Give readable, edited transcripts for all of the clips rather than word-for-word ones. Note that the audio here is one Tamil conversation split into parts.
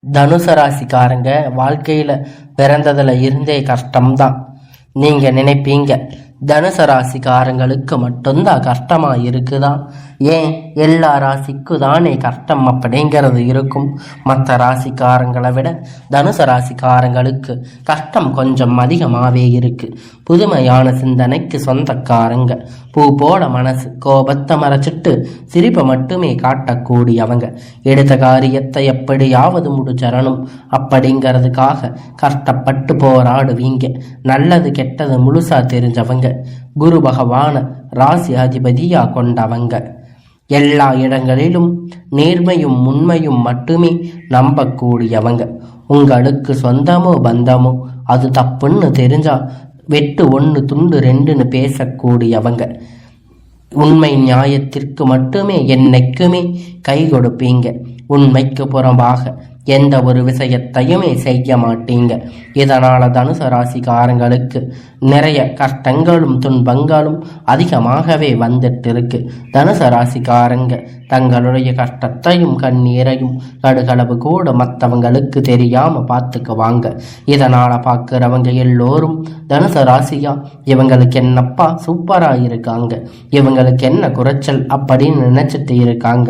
தனுசு ராசிக்காரங்க வாழ்க்கையில பிறந்ததுல இருந்தே கஷ்டம்தான். நீங்க நினைப்பீங்க தனுசு ராசிக்காரங்களுக்கு மட்டும்தான் கஷ்டமா இருக்குதா? ஏன் எல்லா ராசிக்கும் தானே கஷ்டம் அப்படிங்கிறது இருக்கும். மற்ற ராசிக்காரங்களை விட தனுசு ராசிக்காரங்களுக்கு கஷ்டம் கொஞ்சம் அதிகமாகவே இருக்கு. புதுமையான சிந்தனைக்கு சொந்தக்காரங்க, பூ போல மனசு, கோபத்தை மறைச்சிட்டு சிரிப்பை மட்டுமே காட்டக்கூடியவங்க, எடுத்த காரியத்தை எப்படியாவது முடிச்சரணும் அப்படிங்கிறதுக்காக கஷ்டப்பட்டு போராடுவீங்க. நல்லது கெட்டது முழுசா தெரிஞ்சவங்க, குரு பகவான ராசி அதிபதியா கொண்டவங்க, எல்லா இடங்களிலும் நேர்மையும் உண்மையும் மட்டுமே நம்பக்கூடியவங்க. உங்களுக்கு சொந்தமோ பந்தமோ அது தப்புன்னு தெரிஞ்சா வெட்டு 1 துண்டு 2ன்னு பேசக்கூடியவங்க, உண்மை நியாயத்திற்கு மட்டுமே என்னைக்குமே கை கொடுப்பீங்க. உண்மைக்கு புறம்பாக எந்த ஒரு விஷயத்தையுமே செய்ய மாட்டீங்க. இதனால தனுசு ராசிக்காரங்களுக்கு நிறைய கஷ்டங்களும் துன்பங்களும் அதிகமாகவே வந்துட்டு இருக்கு. தனுசு ராசிக்காரங்க தங்களுடைய கஷ்டத்தையும் கண்ணீரையும் கடுகளவு கூட மற்றவங்களுக்கு தெரியாம பார்த்துக்குவாங்க. இதனால பார்க்குறவங்க எல்லோரும் தனுசு ராசியா இவங்களுக்கு என்னப்பா சூப்பரா இருக்காங்க, இவங்களுக்கு என்ன குறைச்சல் அப்படின்னு நினைச்சிட்டு இருக்காங்க.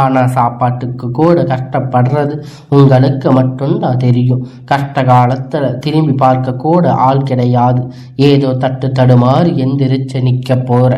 ஆனா சாப்பாட்டுக்கு கூட கஷ்டப்படுறது உங்களுக்கு மட்டும்தான் தெரியும். கஷ்ட காலத்துல திரும்பி பார்க்க கூட ஆள் கிடையாது. ஏதோ தட்டு தடுமாறி எந்திரிச்சு நிக்க போற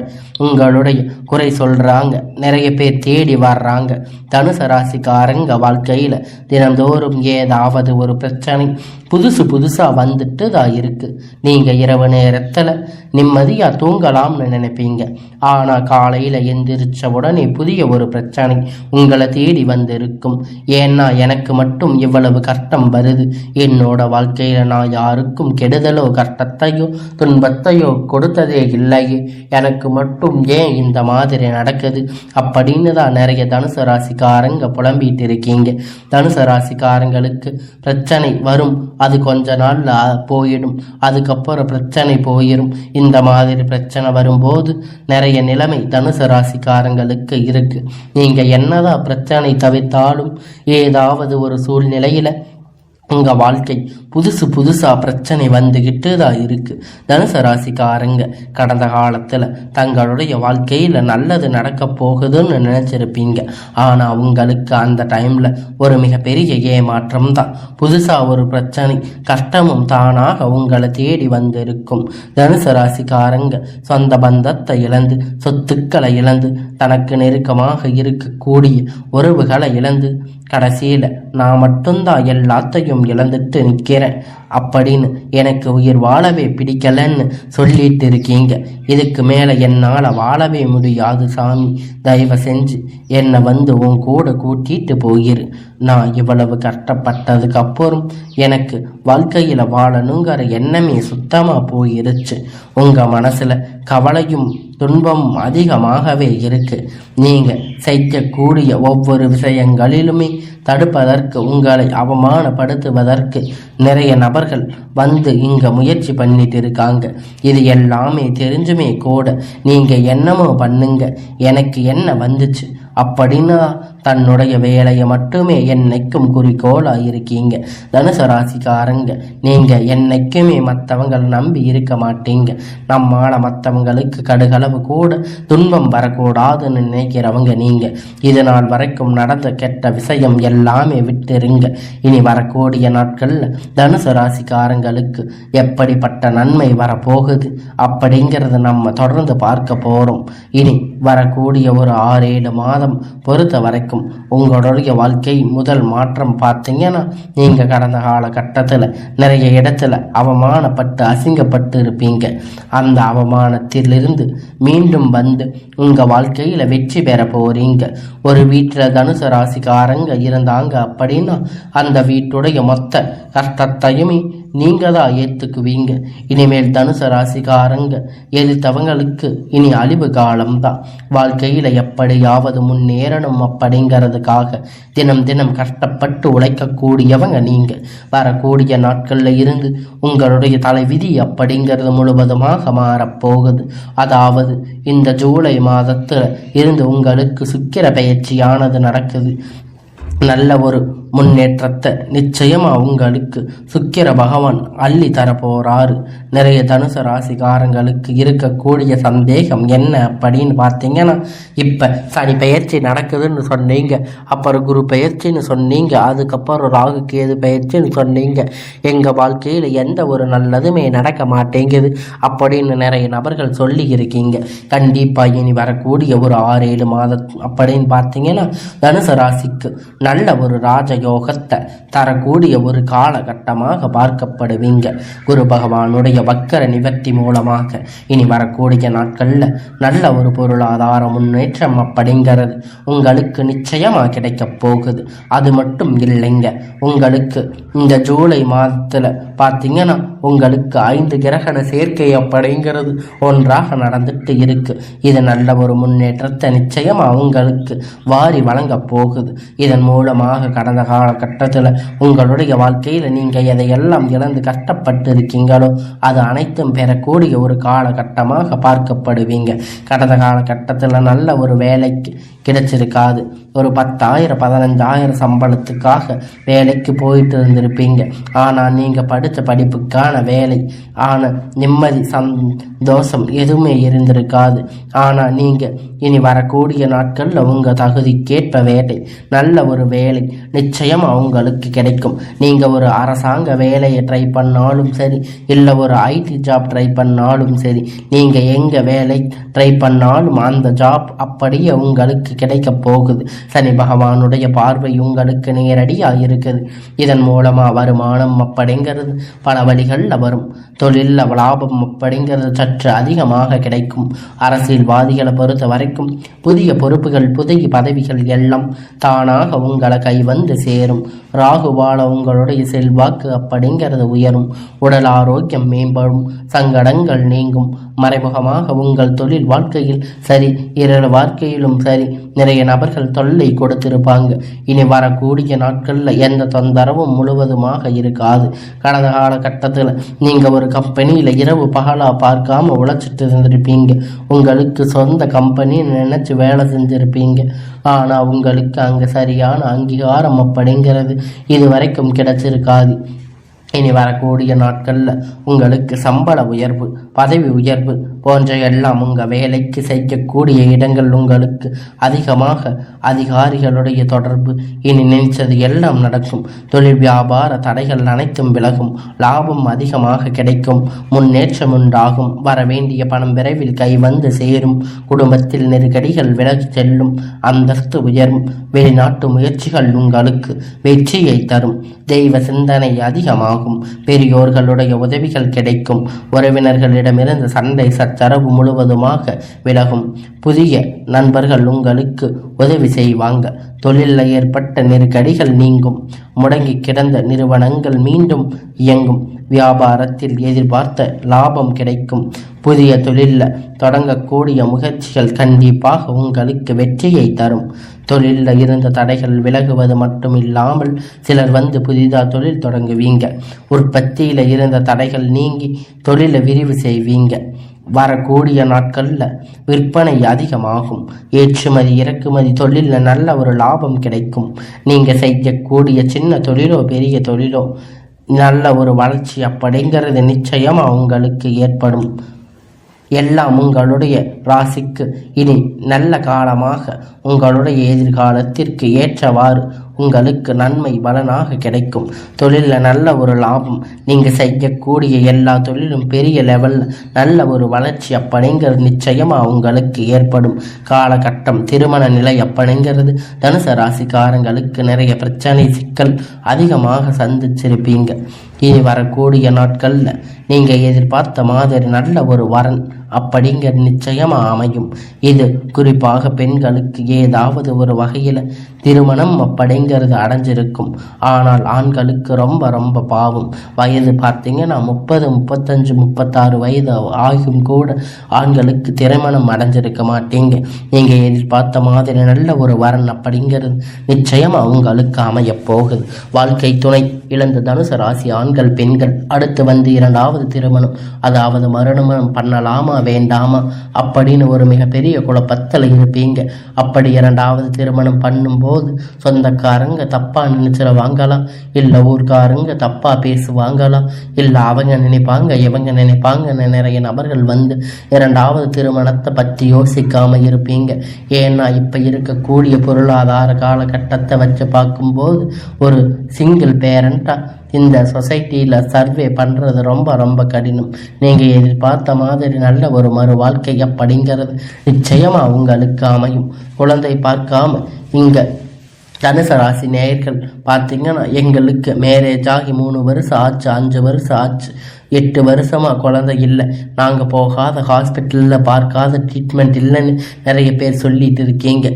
உங்களுடைய குறை சொல்றாங்க, நிறைய பேர் தேடி வர்றாங்க. தனுசு ராசிக்காரங்க வாழ்க்கையில தினந்தோறும் ஏதாவது ஒரு பிரச்சனை புதுசா வந்துட்டு தான் இருக்கு. நீங்க இரவு நேரத்துல நிம்மதியா தூங்கலாம்னு நினைப்பீங்க. ஆனா காலையில எந்திரிச்ச உடனே புதிய ஒரு பிரச்சனை உங்களை தேடி வந்து இருக்கும். ஏன்னா எனக்கு மட்டும் இவ்வளவு கஷ்டம் வருது, என்னோட வாழ்க்கையில நான் யாருக்கும் கெடுதலோ கஷ்டத்தையோ துன்பத்தையோ கொடுத்ததே இல்லையே, எனக்கு மட்டும் ஏன் இந்த மாதிரி நடக்குது அப்படின்னு தான் நிறைய தனுசு ராசிக்காரங்க புலம்பிட்டு இருக்கீங்க. தனுசு ராசிக்காரங்களுக்கு பிரச்சனை வரும், அது கொஞ்ச நாள்ல போயிடும், அதுக்கப்புறம் பிரச்சனை போயிடும். இந்த மாதிரி பிரச்சனை வரும்போது நிறைய நிலைமை தனுசு ராசிக்காரங்களுக்கு இருக்கு. நீங்க என்னதான் பிரச்சனை தவிர்த்தாலும் ஏதாவது ஒரு சூழ்நிலையில உங்க வாழ்க்கை புதுசா பிரச்சனை வந்துகிட்டு தான் இருக்கு. தனுசு ராசிக்காரங்க கடந்த காலத்துல தங்களுடைய வாழ்க்கையில நல்லது நடக்க போகுதுன்னு நினைச்சிருப்பீங்க. ஆனா உங்களுக்கு அந்த டைம்ல ஒரு மிகப்பெரிய ஏமாற்றம் தான். புதுசா ஒரு பிரச்சனை கஷ்டமும் தானாக உங்களை தேடி வந்திருக்கும். தனுசு ராசிக்காரங்க சொந்த பந்தத்தை இழந்து, சொத்துக்களை இழந்து, தனக்கு நெருக்கமாக இருக்கக்கூடிய உறவுகளை இழந்து, கடைசியில நான் மட்டும்தான் எல்லாத்தையும் இழந்துட்டு நிற்கிறேன் அப்படின்னு எனக்கு உயிர் வாழவே பிடிக்கலன்னு சொல்லிட்டு இருக்கீங்க. இதுக்கு மேல என்னால வாழவே முடியாது சாமி, தயவு செஞ்சு என்னை வந்து உன் கூட கூட்டிட்டு போயிரு. நான் இவ்வளவு கஷ்டப்பட்டதுக்கு அப்புறம் எனக்கு வாழ்க்கையில வாழணுங்கிற எண்ணமே சுத்தமா போயிருச்சு. உங்க மனசுல கவலையும் துன்பம் அதிகமாகவே இருக்கு. நீங்க செய்யக்கூடிய ஒவ்வொரு விஷயங்களிலுமே தடுப்பதற்கு, உங்களை அவமானப்படுத்துவதற்கு நிறைய நபர்கள் வந்து இங்க முயற்சி பண்ணிட்டு இருக்காங்க. இது எல்லாமே தெரிஞ்சுமே கூட நீங்க என்னமோ பண்ணுங்க, எனக்கு என்ன வந்துச்சு அப்படின்னா தன்னுடைய வேலையை மட்டுமே என்னைக்கும் குறிக்கோளா இருக்கீங்க. தனுசு ராசிக்காரங்க நீங்க என்னைக்குமே மற்றவங்களை நம்பி இருக்க மாட்டீங்க. நம்மால மற்றவங்களுக்கு கடுகளவு கூட துன்பம் வரக்கூடாதுன்னு நினைக்கிறவங்க நீங்க. இது நாள் வரைக்கும் நடந்த கெட்ட விஷயம் எல்லாமே விட்டுருங்க. இனி வரக்கூடிய நாட்கள்ல தனுசு ராசிக்காரங்களுக்கு எப்படிப்பட்ட நன்மை வரப்போகுது அப்படிங்கிறத நம்ம தொடர்ந்து பார்க்க போறோம். இனி வரக்கூடிய ஒரு 6-7 மாதம் பொறுத்த வரைக்கும் உங்களுடைய வாழ்க்கை முதல் மாற்றம் பார்த்தீங்கன்னா, நீங்க கடந்த காலகட்டத்தில் நிறைய இடத்துல அவமானப்பட்டு அசிங்கப்பட்டு இருப்பீங்க. அந்த அவமானத்திலிருந்து மீண்டும் வந்து உங்க வாழ்க்கையில வெற்றி பெற போறீங்க. ஒரு வீட்டில் தனுசு ராசிக்காரங்க இருந்தாங்க அப்படின்னா அந்த வீட்டுடைய மொத்த கஷ்டத்தையுமே நீங்க தான் ஏத்துக்குவீங்க. இனிமேல் தனுசு ராசிக்காரங்க எதிர்த்தவங்களுக்கு இனி அழிவு காலம்தான். வாழ்க்கையில எப்படியாவது முன்னேறணும் அப்படிங்கிறதுக்காக தினம் தினம் கஷ்டப்பட்டு உழைக்கக்கூடியவங்க நீங்க. வரக்கூடிய நாட்கள்ல இருந்து உங்களுடைய தலைவிதி அப்படிங்கிறது முழுவதுமாக மாறப்போகுது. அதாவது இந்த ஜூலை மாதத்துல இருந்து உங்களுக்கு சுக்கிர பயிற்சியானது நடக்குது. நல்ல ஒரு முன்னேற்றத்தை நிச்சயமா உங்களுக்கு சுக்கிர பகவான் அள்ளி தரப்போறாரு. நிறைய தனுசு ராசிக்காரங்களுக்கு இருக்கக்கூடிய சந்தேகம் என்ன அப்படின்னு பார்த்தீங்கன்னா, இப்ப சனி பெயர்ச்சி நடக்குதுன்னு சொன்னீங்க, அப்புறம் குரு பெயர்ச்சின்னு சொன்னீங்க, அதுக்கப்புறம் ராகு கேது பெயர்ச்சின்னு சொன்னீங்க, எங்க வாழ்க்கையில் எந்த ஒரு நல்லதுமே நடக்க மாட்டேங்குது அப்படின்னு நிறைய நபர்கள் சொல்லி இருக்கீங்க. கண்டிப்பா இனி வரக்கூடிய ஒரு 6-7 மாதம் அப்படின்னு பார்த்தீங்கன்னா தனுசு ராசிக்கு நல்ல ஒரு ராஜயோகத்தை தரக்கூடிய ஒரு காலகட்டமாக பார்க்கப்படுவீங்க. குரு பகவானுடைய வக்கர நிவர்த்தி மூலமாக இனி வரக்கூடிய நாட்கள்ல நல்ல ஒரு பொருளாதார முன்னேற்றம் அப்படிங்கிறது உங்களுக்கு நிச்சயமா கிடைக்க போகுது. அது மட்டும் இல்லைங்க, உங்களுக்கு இந்த ஜூலை மாதத்துல பார்த்தீங்கன்னா உங்களுக்கு 5 கிரகண சேர்க்கை அப்படிங்கிறது ஒன்றாக நடந்துட்டு இருக்கு. இது நல்ல ஒரு முன்னேற்றத்தை நிச்சயமா உங்களுக்கு வாரி வழங்க போகுது. இதன் மூலமாக கடந்த காலகட்டத்தில் உங்களுடைய வாழ்க்கையில் நீங்கள் எதையெல்லாம் இழந்து கஷ்டப்பட்டு இருக்கீங்களோ அது அனைத்தும் பெறக்கூடிய ஒரு காலகட்டமாக பார்க்கப்படுவீங்க. கடந்த காலகட்டத்தில் நல்ல ஒரு வேலைக்கு கிடைச்சிருக்காது. ஒரு 10,000 15,000 சம்பளத்துக்காக வேலைக்கு போயிட்டு இருந்திருப்பீங்க. ஆனால் நீங்கள் படித்த படிப்புக்கான வேலை ஆனால் நிம்மதி சந்தோஷம் எதுவுமே இருந்திருக்காது. ஆனால் நீங்கள் இனி வரக்கூடிய நாட்களில் உங்கள் தகுதிக்கேற்ப வேலை நல்ல ஒரு வேலை நிச்சயம் அவங்களுக்கு கிடைக்கும். நீங்கள் ஒரு அரசாங்க வேலையை ட்ரை பண்ணாலும் சரி, இல்லை ஒரு ஐடி ஜாப் ட்ரை பண்ணாலும் சரி, நீங்கள் எங்கே வேலை ட்ரை பண்ணாலும் அந்த ஜாப் அப்படியே உங்களுக்கு கிடைக்க போகுது. சனி பகவானுடைய பார்வை உங்களுக்கு நேரடியாக இருக்குது. இதன் மூலமாக வருமானம் அப்படிங்கிறது பல வழிகளில் வரும். தொழிலில் லாபம் அப்படிங்கிறது சற்று அதிகமாக கிடைக்கும். அரசியல்வாதிகளை பொறுத்த வரைக்கும் புதிய பொறுப்புகள் புதிய பதவிகள் எல்லாம் தானாக உங்களை கை வந்து சேரும். ராகுவால உங்களுடைய செல்வாக்கு அப்படிங்கிறது உயரும். உடல் ஆரோக்கியம் மேம்படும். சங்கடங்கள் நீங்கும். மறைமுகமாக உங்கள் தொழில் வாழ்க்கையில் சரி, இரவு வாழ்க்கையிலும் சரி, நிறைய நபர்கள் தொல்லை கொடுத்திருப்பாங்க. இனி வரக்கூடிய நாட்களில் எந்த தொந்தரவும் முழுவதுமாக இருக்காது. கடந்த காலகட்டத்தில் நீங்கள் ஒரு கம்பெனியில் இரவு பகலாக பார்க்காம உழைச்சிட்டு இருந்திருப்பீங்க. உங்களுக்கு சொந்த கம்பெனி நினைச்சு வேலை செஞ்சிருப்பீங்க. ஆனால் உங்களுக்கு அங்கே சரியான அங்கீகாரம் அப்படிங்கிறது இது வரைக்கும் கிடைச்சிருக்காது. இனி வரக்கூடிய நாட்களில் உங்களுக்கு சம்பள உயர்வு, பதவி உயர்வு போன்ற எல்லாம் உங்கள் வேலைக்கு செய்யக்கூடிய இடங்கள் உங்களுக்கு அதிகமாக அதிகாரிகளுடைய தொடர்பு இனி நினைச்சது எல்லாம் நடக்கும். தொழில் வியாபார தடைகள் அனைத்தும் விலகும். லாபம் அதிகமாக கிடைக்கும். முன்னேற்றம் உண்டாகும். வர வேண்டிய பணம் விரைவில் கை வந்து சேரும். குடும்பத்தில் நெருக்கடிகள் விலகி செல்லும். அந்தஸ்து உயரும். வெளிநாட்டு முயற்சிகள் உங்களுக்கு வெற்றியை தரும். தெய்வ சிந்தனை அதிகமாகும். பெரியோர்களுடைய உதவிகள் கிடைக்கும். உறவினர்களிடமிருந்து சண்டை சச்சரவு முழுவதுமாக விலகும். புதிய நண்பர்கள் உங்களுக்கு உதவி செய்வாங்க. தொழிலில் ஏற்பட்ட நெருக்கடிகள் நீங்கும். முடங்கி கிடந்த நிறுவனங்கள் மீண்டும் இயங்கும். வியாபாரத்தில் எதிர்பார்த்த லாபம் கிடைக்கும். புதிய தொழிலில் தொடங்கக்கூடிய முயற்சிகள் கண்டிப்பாக உங்களுக்கு வெற்றியை தரும். தொழிலில் இருந்த தடைகள் விலகுவது மட்டும் இல்லாமல் சிலர் வந்து புதிதாக தொழில் தொடங்குவீங்க. உற்பத்தியில் இருந்த தடைகள் நீங்கி தொழிலை விரிவு செய்வீங்க. வரக்கூடிய நாட்களில் விற்பனை அதிகமாகும். ஏற்றுமதி இறக்குமதி தொழிலில் நல்ல ஒரு லாபம் கிடைக்கும். நீங்கள் செய்யக்கூடிய சின்ன தொழிலோ பெரிய தொழிலோ நல்ல ஒரு வளர்ச்சி அப்படிங்கிறது நிச்சயமாக உங்களுக்கு ஏற்படும். எல்லாம் உங்களுடைய ராசிக்கு இனி நல்ல காலமாக உங்களுடைய எதிர்காலத்திற்கு ஏற்றவாறு உங்களுக்கு நன்மை பலனாக கிடைக்கும். தொழிலில் நல்ல ஒரு லாபம். நீங்கள் செய்யக்கூடிய எல்லா தொழிலும் பெரிய லெவலில் நல்ல ஒரு வளர்ச்சி அப்படிங்கிறது நிச்சயமாக உங்களுக்கு ஏற்படும். காலகட்டம் திருமண நிலை அப்படிங்கிறது தனுசு ராசிக்காரங்களுக்கு நிறைய பிரச்சனை சிக்கல் அதிகமாக சந்திச்சிருப்பீங்க. இனி வரக்கூடிய நாட்களில் நீங்கள் எதிர்பார்த்த மாதிரி நல்ல ஒரு வரன் அப்படிங்கிற நிச்சயமாக அமையும். இது குறிப்பாக பெண்களுக்கு ஏதாவது ஒரு வகையில் திருமணம் அப்படிங்கிறது அடைஞ்சிருக்கும். ஆனால் ஆண்களுக்கு ரொம்ப ரொம்ப பாவம். வயது பார்த்தீங்கன்னா 30, 35, 36 வயது ஆகும் கூட ஆண்களுக்கு திருமணம் அடைஞ்சிருக்க மாட்டீங்க. நீங்கள் எதிர்பார்த்த மாதிரி நல்ல ஒரு வரன் அப்படிங்கிறது நிச்சயமாக உங்களுக்கு அமைய போகுது. வாழ்க்கை துணை இழந்த தனுசு ராசி ஆண்கள் பெண்கள் அடுத்து வந்து 2வது திருமணம், அதாவது மறுமணம் பண்ணலாமா வேண்டாமா அப்படின்னு ஒரு மிகப்பெரிய குழப்பத்தில் இருப்பீங்க. அப்படி இரண்டாவது திருமணம் பண்ணும்போது சொந்தக்காரங்க தப்பா நினைச்சிருவாங்களா, இல்லை ஊர்க்காரங்க தப்பா பேசுவாங்களா, இல்லை அவங்க நினைப்பாங்க இவங்க நினைப்பாங்கன்னு நிறைய நபர்கள் வந்து இரண்டாவது திருமணத்தை பற்றி யோசிக்காம இருப்பீங்க. ஏன்னா இப்ப இருக்கக்கூடிய பொருளாதார காலகட்டத்தை வச்சு பார்க்கும்போது ஒரு சிங்கிள் பேரண்டா இந்த சொசைட்டியில் சர்வே பண்ணுறது ரொம்ப ரொம்ப கடினம். நீங்கள் எதிர்பார்த்த மாதிரி நல்ல ஒரு மறு வாழ்க்கை அப்படிங்கிறது நிச்சயமாக உங்களுக்கு அமையும். குழந்தை பார்க்காம இங்கே தனுசு ராசி நேயர்கள் பார்த்தீங்கன்னா, எங்களுக்கு மேரேஜ் ஆகி 3 வருஷம் ஆச்சு, 5 வருஷம் ஆச்சு, 8 வருஷமாக குழந்தை இல்லை, நாங்கள் போகாத ஹாஸ்பிட்டலில் பார்க்காத ட்ரீட்மெண்ட் இல்லைன்னு நிறைய பேர் சொல்லிட்டு இருக்கீங்க.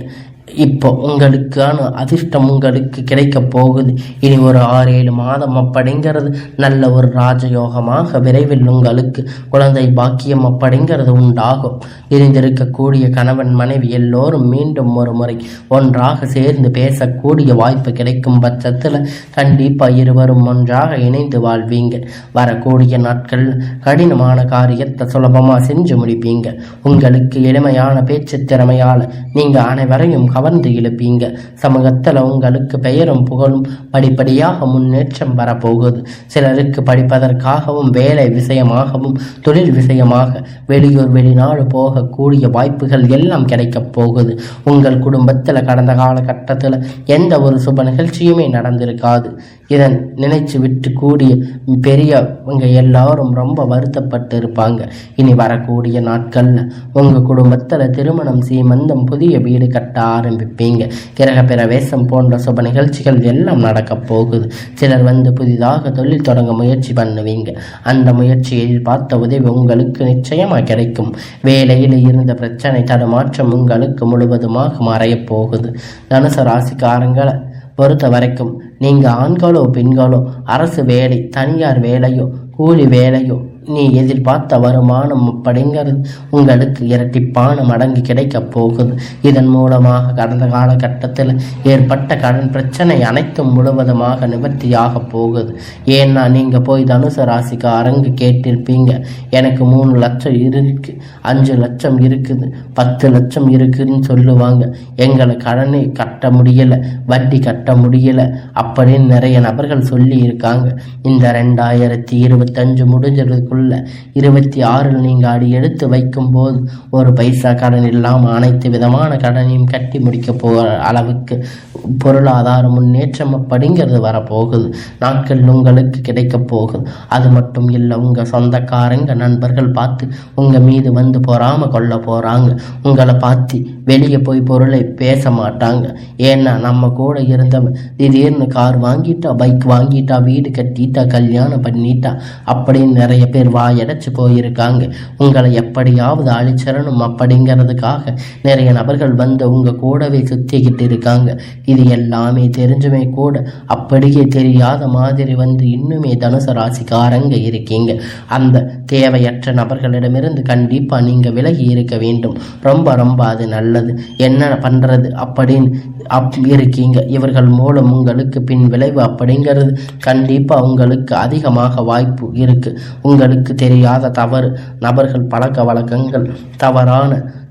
இப்போ உங்களுக்கான அதிர்ஷ்டம் உங்களுக்கு கிடைக்க போகுது. இனி ஒரு 6-7 மாதம் அப்படிங்கிறது நல்ல ஒரு ராஜயோகமாக விரைவில் உங்களுக்கு குழந்தை பாக்கியம் அப்படிங்கிறது உண்டாகும். இருந்திருக்கக்கூடிய கணவன் மனைவி எல்லோரும் மீண்டும் ஒரு முறை ஒன்றாக சேர்ந்து பேசக்கூடிய வாய்ப்பு கிடைக்கும் பட்சத்தில் கண்டிப்பாக இருவரும் ஒன்றாக இணைந்து வாழ்வீங்க. வரக்கூடிய நாட்கள் கடினமான காரியத்தை சுலபமாக செஞ்சு முடிப்பீங்க. உங்களுக்கு எளிமையான பேச்சு திறமையால் நீங்கள் அனைவரையும் கவர்ந்து இழுப்பீங்க. சமூகத்தில் உங்களுக்கு பெயரும் புகழும் படிப்படியாக முன்னேற்றம் வரப்போகுது. சிலருக்கு படிப்பதற்காகவும் வேலை விஷயமாகவும் தொழில் விஷயமாக வெளியூர் வெளிநாடு போகக்கூடிய வாய்ப்புகள் எல்லாம் கிடைக்கப் போகுது. உங்கள் குடும்பத்தில் கடந்த காலகட்டத்தில் எந்த ஒரு சுப நிகழ்ச்சியுமே நடந்திருக்காது. இதன் நினைச்சு விட்டு கூடிய பெரியவங்க எல்லாரும் ரொம்ப வருத்தப்பட்டு இருப்பாங்க. இனி வரக்கூடிய நாட்கள்ல உங்க குடும்பத்துல திருமணம், சீமந்தம், புதிய வீடு கட்ட ஆரம்பிப்பீங்க. கிரக பிரவேசம் போன்ற சுப நிகழ்ச்சிகள் எல்லாம் நடக்க போகுது. சிலர் வந்து புதிதாக தொழில் தொடங்க முயற்சி பண்ணுவீங்க. அந்த முயற்சியை பார்த்த உதவி உங்களுக்கு நிச்சயமா கிடைக்கும். வேலையில் இருந்த பிரச்சனை தடுமாற்றம் உங்களுக்கு முழுவதுமாக மறைய போகுது. தனுசு ராசிக்காரங்களை பொறுத்த வரைக்கும் நீங்கள் ஆண்களோ பெண்களோ அரசு வேலை, தனியார் வேலையோ, கூலி வேலையோ, நீ எதிர்பார்த்த வருமானம் அப்படிங்கிறது உங்களுக்கு இரட்டிப்பான மடங்கு கிடைக்க போகுது. இதன் மூலமாக கடந்த காலகட்டத்தில் ஏற்பட்ட கடன் பிரச்சனை அனைத்தும் முழுவதுமாக நிவர்த்தியாக போகுது. ஏன்னா நீங்கள் போய் தனுசு ராசிக்கு அரங்கு கேட்டிருப்பீங்க, எனக்கு 3 லட்சம் இருக்கு, 5 லட்சம் இருக்குது, 10 லட்சம் இருக்குதுன்னு சொல்லுவாங்க. எங்களை கடனை கட்ட முடியலை, வட்டி கட்ட முடியலை அப்படின்னு நிறைய நபர்கள் சொல்லி இருக்காங்க. இந்த 2025 முடிஞ்சதுக்கு 26 நீங்கள் அடி எடுத்து வைக்கும் போது ஒரு பைசா கடன் இல்லாமல் அனைத்து விதமான கடனையும் கட்டி முடிக்க போகிற அளவுக்கு பொருளாதார முன்னேற்றம் அப்படிங்கிறது வரப்போகுது. நாட்கள் உங்களுக்கு கிடைக்க போகுது. அது மட்டும் இல்லை, உங்கள் சொந்தக்காரங்க நண்பர்கள் பார்த்து உங்கள் மீது வந்து பொறாம கொள்ள போகிறாங்க. உங்களை பார்த்து வெளியே போய் பொருளை பேச மாட்டாங்க. ஏன்னா நம்ம கூட இருந்தவன் திடீர்னு கார் வாங்கிட்டா, பைக் வாங்கிட்டா, வீடு கட்டிட்டா, கல்யாணம் பண்ணிட்டா அப்படின்னு நிறைய பேர் வாயடைச்சு போயிருக்காங்க. உங்களை எப்படியாவது அழிச்சிடணும் அப்படிங்கிறதுக்காக நிறைய நபர்கள் வந்து உங்க கூடவே சுத்திக்கிட்டு இருக்காங்க. இது எல்லாமே தெரிஞ்சுமே கூட அப்படியே தெரியாத மாதிரி வந்து இன்னுமே தனுசு ராசிக்காரங்க இருக்கீங்க. அந்த தேவையற்ற நபர்களிடமிருந்து கண்டிப்பா நீங்க விலகி இருக்க வேண்டும். ரொம்ப ரொம்ப அது நல்லது. என்ன பண்றது அப்படின்னு இருக்கீங்க. இவர்கள் மூலம் உங்களுக்கு பின் விளைவு அப்படிங்கிறது கண்டிப்பா உங்களுக்கு அதிகமாக வாய்ப்பு இருக்கு. உங்களுக்கு தெரியாத தவறு நபர்கள், பழக்க வழக்கங்கள், தவறான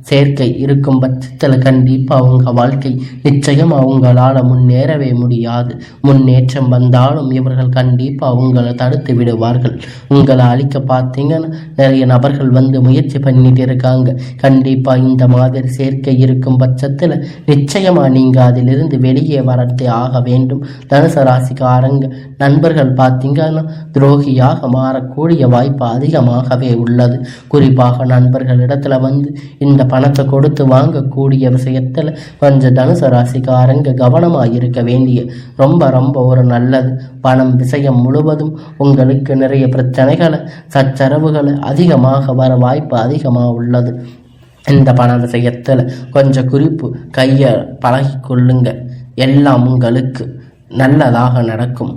சேர்க்கை இருக்கும் பட்சத்தில் கண்டிப்பாக உங்கள் வாழ்க்கை நிச்சயமாக உங்களால் முன்னேறவே முடியாது. முன்னேற்றம் வந்தாலும் இவர்கள் கண்டிப்பாக உங்களை தடுத்து விடுவார்கள். உங்களை அழிக்க பார்த்தீங்கன்னா நிறைய நபர்கள் வந்து முயற்சி பண்ணிட்டு இருக்காங்க. கண்டிப்பாக இந்த மாதிரி சேர்க்கை இருக்கும் பட்சத்தில் நிச்சயமாக நீங்கள் அதிலிருந்து வெளியே வரத்தே ஆக வேண்டும். தனுசு ராசிக்காரங்க நண்பர்கள் பார்த்தீங்கன்னா துரோகியாக மாறக்கூடிய வாய்ப்பு அதிகமாகவே உள்ளது. குறிப்பாக நண்பர்களிடத்துல வந்து இந்த பணத்தை கொடுத்து வாங்கக்கூடிய விஷயத்தில் கொஞ்சம் தனுசு ராசிக்காரங்க கவனமாக இருக்க வேண்டிய ரொம்ப ரொம்ப ஒரு நல்லது. பணம் விஷயம் முழுவதும் உங்களுக்கு நிறைய பிரச்சனைகளை, சச்சரவுகளை அதிகமாக வர வாய்ப்பு அதிகமாக உள்ளது. இந்த பண விஷயத்தில் கொஞ்சம் குறிப்பு கையை பழகி கொள்ளுங்க. எல்லாம் உங்களுக்கு நல்லதாக நடக்கும்.